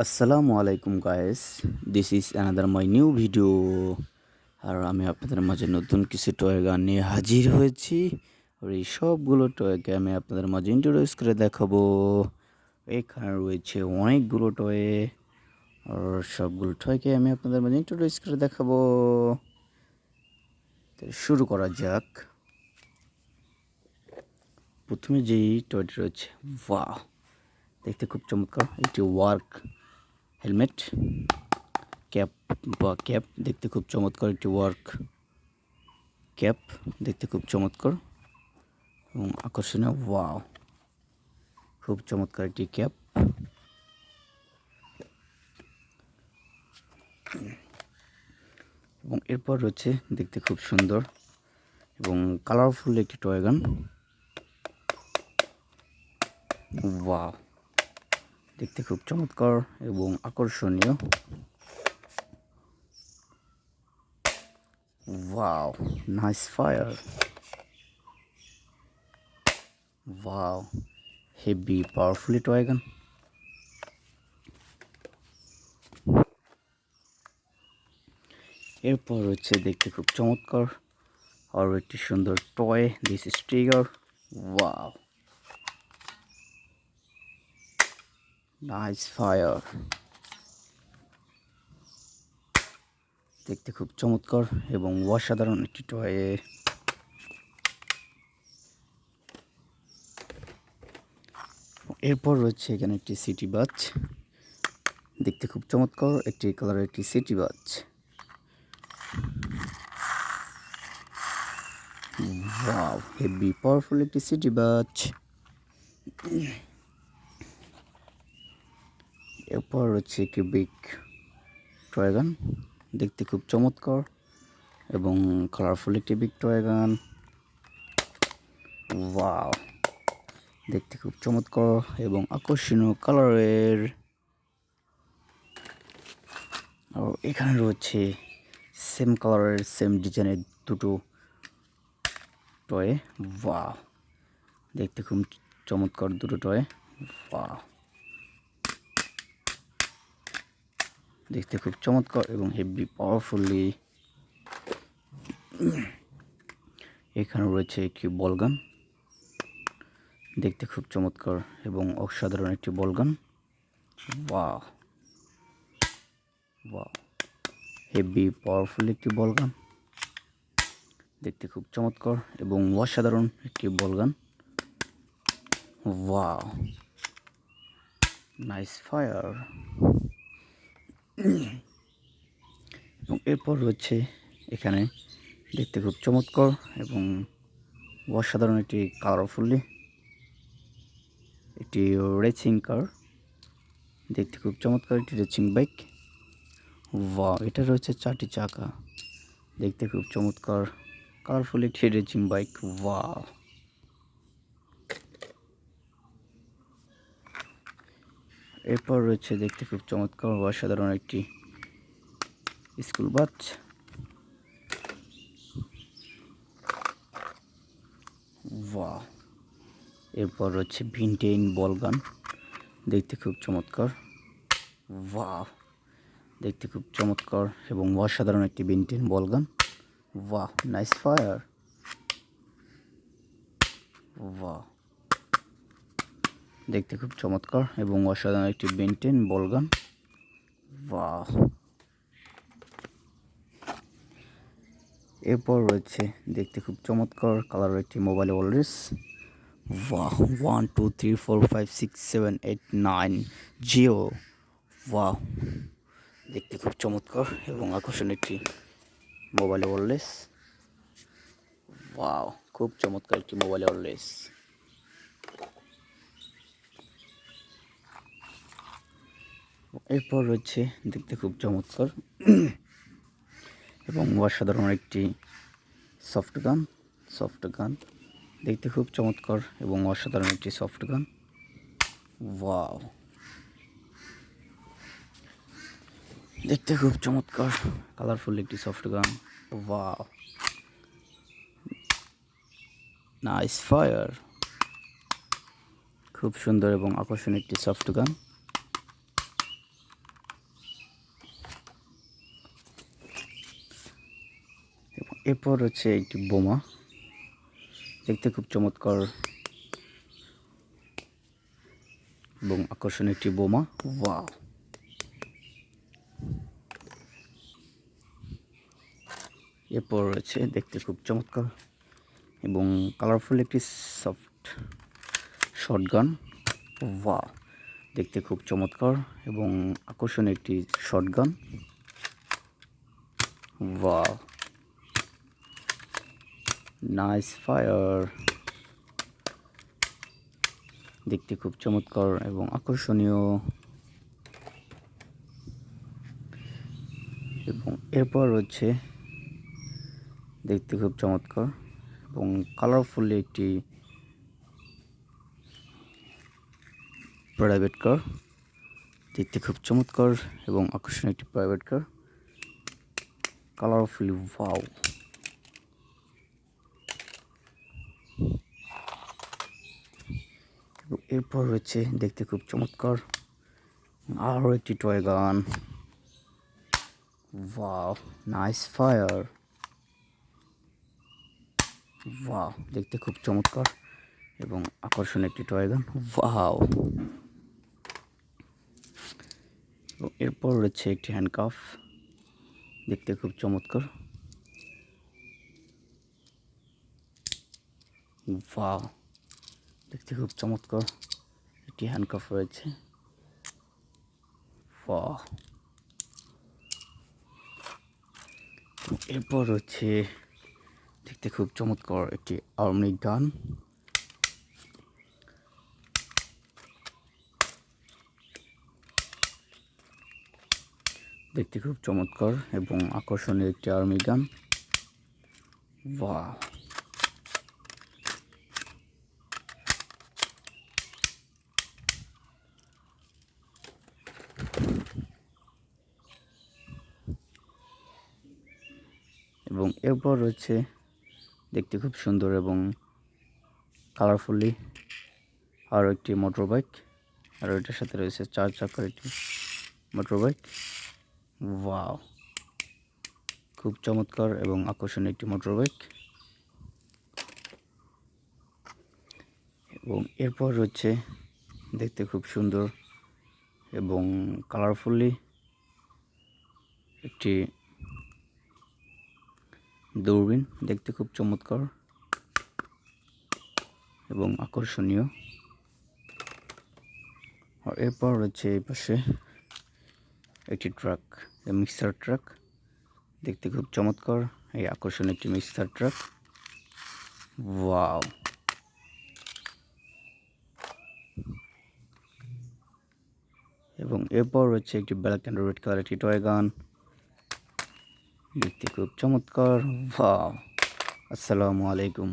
আসসালামু আলাইকুম guys, this is another my new video. আর আমি আপনাদের মাঝে নতুন কিছু টয় গান নিয়ে হাজির হয়েছি। আর এই সবগুলো টয়কে আমি আপনাদের মাঝে ইন্ট্রোডিউস করে দেখাবো। এখানে রয়েছে অনেকগুলো টয়, আর সবগুলো টয়কে আমি আপনাদের মাঝে ইন্ট্রোডিউস করে দেখাবো। তো শুরু করা যাক। প্রথমে যেই টয়টি রয়েছে, বাহ, দেখতে খুব চমৎকার একটি ওয়ার্ক হেলমেট, ক্যাপ দেখতে খুব চমৎকার একটি ওয়ার্ক ক্যাপ, দেখতে খুব চমৎকার এবং আকর্ষণীয়। ওয়াও, খুব চমৎকার একটি ক্যাপ। এবং এরপর রয়েছে দেখতে খুব সুন্দর এবং কালারফুল একটি টয় গান। ওয়াও, দেখতে খুব চমৎকার এবং আকর্ষণীয়। Wow, nice fire. Wow, heavy powerfully toy গান। এরপর রয়েছে দেখতে খুব চমৎকার আরও একটি সুন্দর toy, this is trigger. Wow, nice fire. দেখতে খুব চমৎকার এবং অসাধারণ একটি টয়। এরপর রয়েছে এখানে একটি সিটি বাস, দেখতে খুব চমৎকার একটি কালারের একটি city bus. Wow, heavy powerful একটি সিটি বাস। এরপর রয়েছে একটি বিগ টয় গান, দেখতে খুব চমৎকার এবং কালারফুল একটি বিগ টয় গান। ওয়াও, দেখতে খুব চমৎকার এবং আকর্ষণীয় কালারের। আর এখানে রয়েছে সেম কালারের সেম ডিজাইনের দুটো টয়। ওয়াও, দেখতে খুব চমৎকার দুটো টয়। ওয়াও, দেখতে খুব চমৎকার এবং হেভি পাওয়ারফুলি। এখানে রয়েছে একটি বলগান, দেখতে খুব চমৎকার এবং অসাধারণ একটি বলগান। ওয়াও, ওয়াও, হেভি পাওয়ারফুল একটি বলগান, দেখতে খুব চমৎকার এবং অসাধারণ একটি বলগান। Wow, nice fire. এবং এরপর রয়েছে এখানে দেখতে খুব চমৎকার এবং অসাধারণ একটি কালারফুলি একটি রেসিং কার, দেখতে খুব চমৎকার একটি রেসিং বাইক। ওয়াও, এটা রয়েছে 4টি চাকা, দেখতে খুব চমৎকার কালারফুল একটি রেসিং বাইক। ওয়াও, এরপর রয়েছে দেখতে খুব চমৎকার অসাধারণ একটি স্কুল বাস। ওয়াও, এরপর রয়েছে ভিনটেইন বলগান, দেখতে খুব চমৎকার। ওয়াও, দেখতে খুব চমৎকার এবং অসাধারণ একটি ভিনটেইন বলগান। Wow, nice fire. ওয়াও, দেখতে খুব চমৎকার এবং অসাধারণ একটি ভিনটেইন বলগান। ওয়াও, এরপর রয়েছে দেখতে খুব চমৎকার কালারের একটি mobile Wallace. Wow, 1 2 3 4 5 6 7 8 9 Jio. Wow, দেখতে খুব চমৎকার এবং আকর্ষণীয় একটি মোবাইল ওয়ালেস। ওয়াও, খুব চমৎকার একটি মোবাইল ওয়ালেস। এরপর রয়েছে দেখতে খুব চমৎকার এবং অসাধারণ একটি সফট গান, দেখতে খুব চমৎকার এবং অসাধারণ একটি সফট গান। ওয়াও, দেখতে খুব চমৎকার কালারফুল একটি সফট গান। Wow, nice fire. খুব সুন্দর এবং আকর্ষণীয় একটি সফট গান। এরপর হচ্ছে একটি বোমা, দেখতে খুব চমৎকার এবং আকর্ষণীয় একটি বোমা। ওয়াও! এরপর রয়েছে দেখতে খুব চমৎকার এবং কালারফুল একটি সফট শটগান। ওয়াও! দেখতে খুব চমৎকার এবং আকর্ষণীয় একটি শটগান। ওয়াও! Nice fire! দেখতে খুব চমৎকার এবং আকর্ষণীয়। এবং এরপর হচ্ছে দেখতে খুব চমৎকার এবং কালারফুল একটি প্রাইভেট কার, দেখতে খুব চমৎকার এবং আকর্ষণীয় একটি প্রাইভেট কার, কালারফুলি। ওয়াও! এবং এরপর রয়েছে দেখতে খুব চমৎকার আরও একটি টয় গান। ওয়াও! Nice fire! ওয়াও! দেখতে খুব চমৎকার এবং আকর্ষণীয় একটি টয় গান। ওয়াও! এবং এরপর রয়েছে একটি হ্যান্ডকাফ, দেখতে খুব চমৎকার। ওয়াও! দেখতে খুব চমৎকার একটি হ্যান্ডকাফ রয়েছে। ওয়াও! এরপর হচ্ছে দেখতে খুব চমৎকার একটি আর্মি গান, দেখতে খুব চমৎকার এবং আকর্ষণীয় একটি আর্মি গান। ওয়াও! এবং এরপর রয়েছে দেখতে খুব সুন্দর এবং কালারফুলি আরও একটি মোটর বাইক, আর এটার সাথে রয়েছে 4 চাকার একটি মোটর বাইক। ওয়াও! খুব চমৎকার এবং আকর্ষণীয় একটি মোটর বাইক। এবং এরপর রয়েছে দেখতে খুব সুন্দর এবং কালারফুলি একটি দূরবীন, দেখতে খুব চমৎকার এবং আকর্ষণীয়। আর এরপর রয়েছে এই পাশে একটি ট্রাক, মিক্সার ট্রাক, দেখতে খুব চমৎকার এই আকর্ষণীয় একটি মিক্সার ট্রাক। ওয়াও! এবং এরপর রয়েছে একটি ব্ল্যাক অ্যান্ড রেড কালার একটি টয় গান, দেখতে খুব চমৎকার। ওয়াও! আসসালামু আলাইকুম।